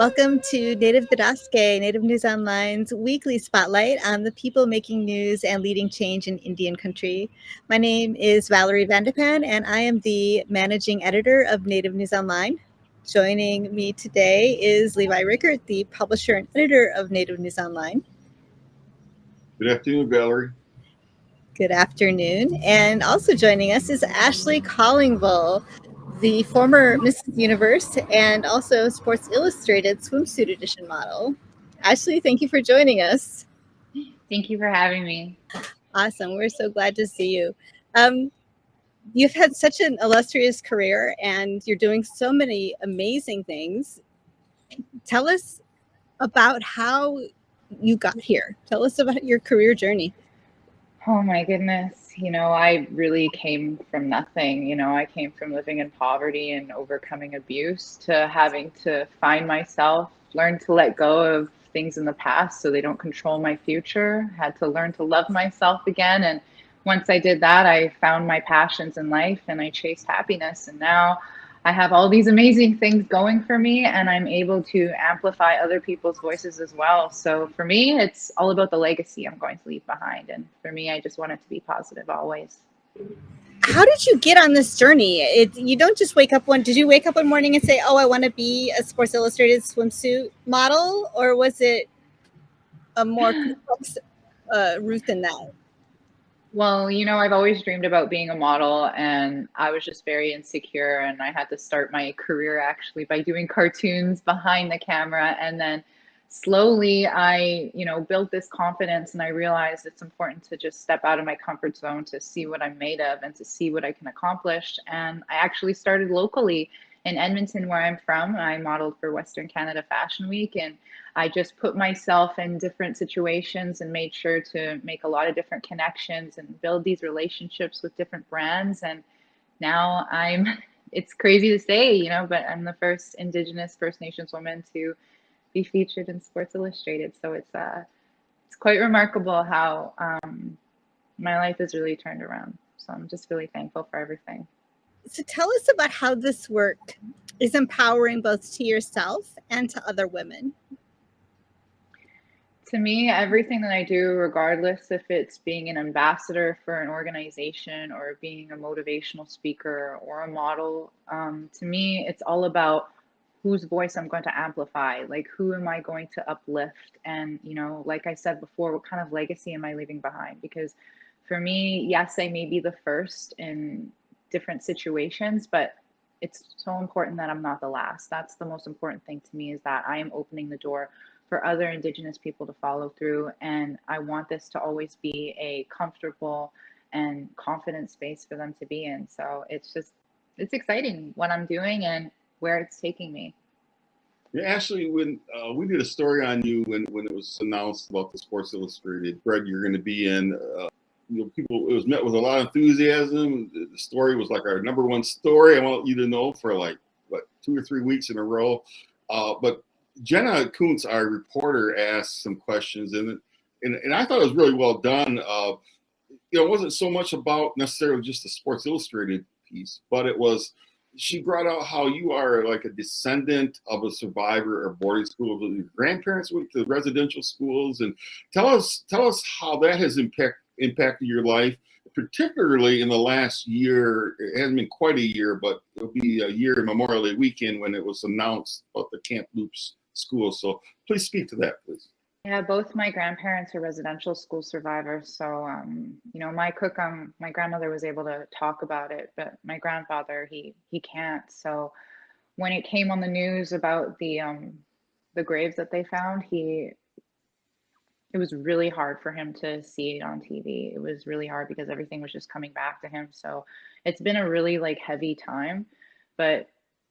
Welcome to Native Bidaské, Native News Online's weekly spotlight on the people making news and leading change in Indian country. My name is Valerie Vandepan, and I am the managing editor of Native News Online. Joining me today is Levi Rickert, the publisher and editor of Native News Online. Good afternoon, Valerie. Good afternoon. And also joining us is Ashley Callingbull, the former Mrs. Universe and also Sports Illustrated swimsuit edition model. Ashley, thank you for joining us. Thank you for having me. Awesome. We're so glad to see you. You've had such an illustrious career and you're doing so many amazing things. Tell us about how you got here. Tell us about your career journey. Oh my goodness. I really came from nothing. I came from living in poverty and overcoming abuse to having to find myself, learn to let go of things in the past so they don't control my future. Had to learn to love myself again. And once I did that, I found my passions in life and I chased happiness. And now I have all these amazing things going for me and I'm able to amplify other people's voices as well. So for me, it's all about the legacy I'm going to leave behind. And for me, I just want it to be positive always. How did you get on this journey? You don't just wake up did you wake up one morning and say, oh, I want to be a Sports Illustrated swimsuit model? Or was it a more complex route than that? Well, I've always dreamed about being a model and I was just very insecure and I had to start my career actually by doing cartoons behind the camera. And then slowly I, built this confidence and I realized it's important to just step out of my comfort zone to see what I'm made of and to see what I can accomplish. And I actually started locally in Edmonton, where I'm from. I modeled for Western Canada Fashion Week and I just put myself in different situations and made sure to make a lot of different connections and build these relationships with different brands. And now it's crazy to say, but I'm the first Indigenous First Nations woman to be featured in Sports Illustrated. So it's quite remarkable how my life has really turned around. So I'm just really thankful for everything. So tell us about how this work is empowering both to yourself and to other women. To me, everything that I do, regardless if it's being an ambassador for an organization or being a motivational speaker or a model, to me, it's all about whose voice I'm going to amplify, like who am I going to uplift? And, like I said before, what kind of legacy am I leaving behind? Because for me, yes, I may be the first in different situations, but it's so important that I'm not the last. That's the most important thing to me, is that I am opening the door for other Indigenous people to follow through. And I want this to always be a comfortable and confident space for them to be in. So it's exciting what I'm doing and where it's taking me. Yeah, Ashley, when we did a story on you when it was announced about the Sports Illustrated thread you're going to be in, it was met with a lot of enthusiasm. The story was like our number one story. I want you to know for 2 or 3 weeks in a row. But Jenna Kuntz, our reporter, asked some questions, and I thought it was really well done. It wasn't so much about necessarily just the Sports Illustrated piece, but she brought out how you are like a descendant of a survivor of boarding school. Your grandparents went to residential schools, and tell us how that has impacted your life, particularly in the last year. It hasn't been quite a year, but it'll be a year Memorial Day weekend when it was announced about the Kamloops school. So please speak to that, please. Yeah, both my grandparents are residential school survivors. So, my grandmother was able to talk about it, but my grandfather, he can't. So when it came on the news about the graves that they found, it was really hard for him to see it on TV. It was really hard because everything was just coming back to him. So it's been a really heavy time, but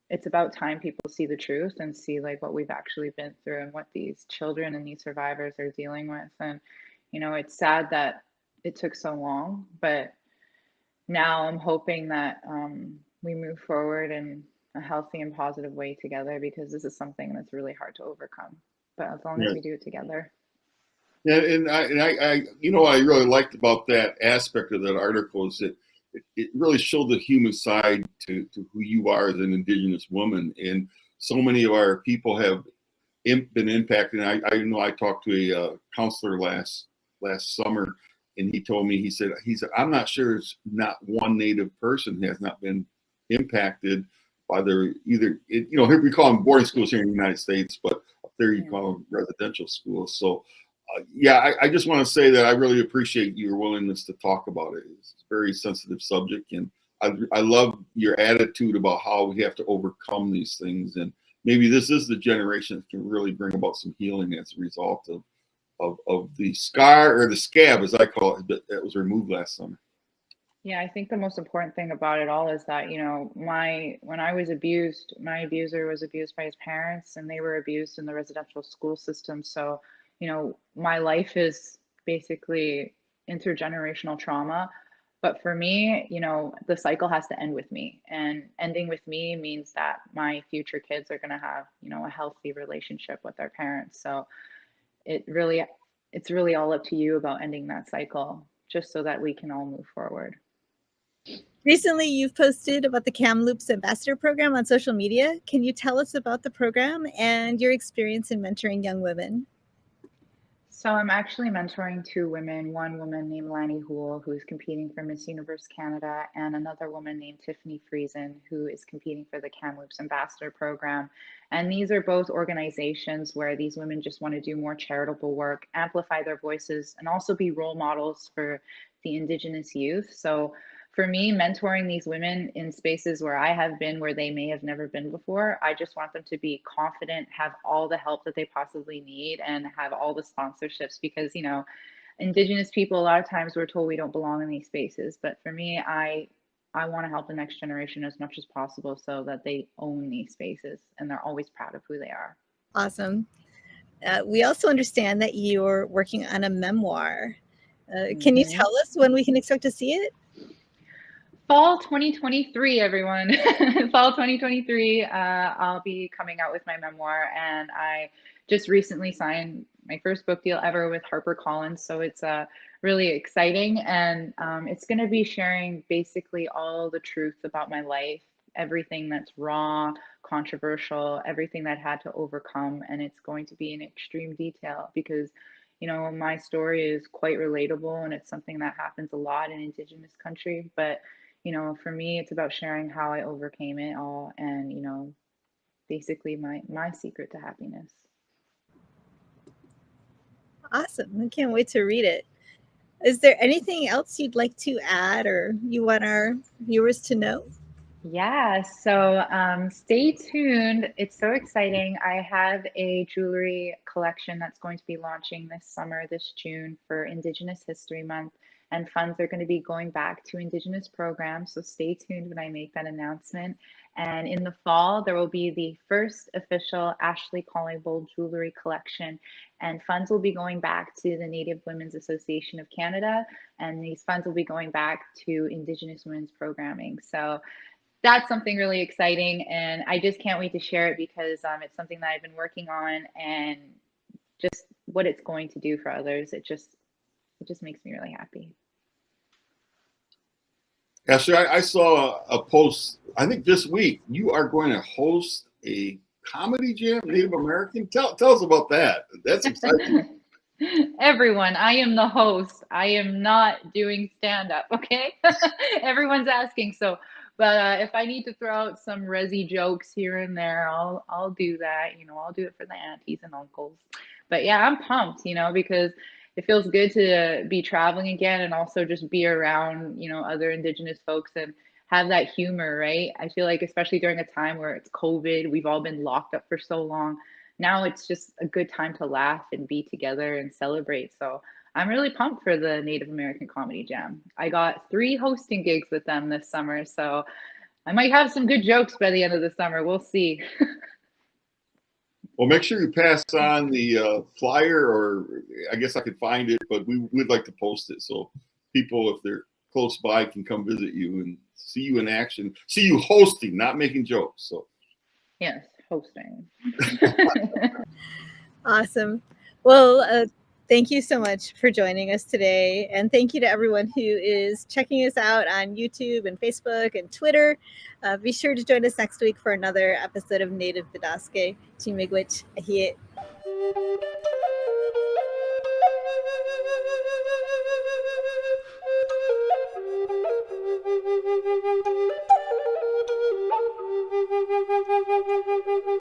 it's about time people see the truth and see what we've actually been through and what these children and these survivors are dealing with. And, it's sad that it took so long, but now I'm hoping that we move forward in a healthy and positive way together, because this is something that's really hard to overcome. But as long as we do it together. Yeah, and I what I really liked about that aspect of that article is that it really showed the human side to who you are as an Indigenous woman. And so many of our people have been impacted. I know I talked to a counselor last summer, and he told me, he said, I'm not sure it's not one Native person has not been impacted by their here we call them boarding schools here in the United States, but up there you call them residential schools. So I just want to say that I really appreciate your willingness to talk about it. It's a very sensitive subject, and I love your attitude about how we have to overcome these things. And maybe this is the generation that can really bring about some healing as a result of the scar, or the scab, as I call it, that was removed last summer. Yeah, I think the most important thing about it all is that, when I was abused, my abuser was abused by his parents, and they were abused in the residential school system. So, my life is basically intergenerational trauma. But for me, the cycle has to end with me. And ending with me means that my future kids are going to have, a healthy relationship with their parents. So it's really all up to you about ending that cycle, just so that we can all move forward. Recently, you've posted about the Kamloops Ambassador Program on social media. Can you tell us about the program and your experience in mentoring young women? So I'm actually mentoring two women, one woman named Lani Houle, who is competing for Miss Universe Canada, and another woman named Tiffany Friesen, who is competing for the Kamloops Ambassador Program. And these are both organizations where these women just want to do more charitable work, amplify their voices, and also be role models for the Indigenous youth. So for me, mentoring these women in spaces where I have been, where they may have never been before, I just want them to be confident, have all the help that they possibly need, and have all the sponsorships, because, Indigenous people, a lot of times we're told we don't belong in these spaces. But for me, I want to help the next generation as much as possible so that they own these spaces and they're always proud of who they are. Awesome. We also understand that you're working on a memoir. Can you tell us when we can expect to see it? Fall 2023, everyone. Fall 2023, I'll be coming out with my memoir, and I just recently signed my first book deal ever with HarperCollins, so it's really exciting, and it's going to be sharing basically all the truth about my life, everything that's raw, controversial, everything that I had to overcome, and it's going to be in extreme detail because my story is quite relatable, and it's something that happens a lot in Indigenous country, but for me, it's about sharing how I overcame it all and, basically my secret to happiness. Awesome. I can't wait to read it. Is there anything else you'd like to add or you want our viewers to know? Yeah, so stay tuned. It's so exciting. I have a jewelry collection that's going to be launching this summer, this June, for Indigenous History Month. And funds are going to be going back to Indigenous programs. So stay tuned when I make that announcement. And in the fall, there will be the first official Ashley Callingbull jewelry collection. And funds will be going back to the Native Women's Association of Canada. And these funds will be going back to Indigenous women's programming. So that's something really exciting. And I just can't wait to share it because it's something that I've been working on, and just what it's going to do for others. It just makes me really happy. Ashley, I saw a post, I think this week, you are going to host a comedy jam, Native American. Tell us about that. That's exciting. Everyone, I am the host. I am not doing stand-up, okay? Everyone's asking. So, but if I need to throw out some resi jokes here and there, I'll do that. I'll do it for the aunties and uncles. But yeah, I'm pumped, because it feels good to be traveling again and also just be around, other Indigenous folks and have that humor, right? I feel like especially during a time where it's COVID, we've all been locked up for so long. Now it's just a good time to laugh and be together and celebrate. So I'm really pumped for the Native American Comedy Jam. I got 3 hosting gigs with them this summer, so I might have some good jokes by the end of the summer. We'll see. Well, make sure you pass on the flyer, or I guess I could find it, but we'd like to post it so people, if they're close by, can come visit you and see you in action, see you hosting, not making jokes. So yes, hosting. Awesome. Well, thank you so much for joining us today. And thank you to everyone who is checking us out on YouTube and Facebook and Twitter. Be sure to join us next week for another episode of Native Bidaské. Chimigwich Ahiyet. you.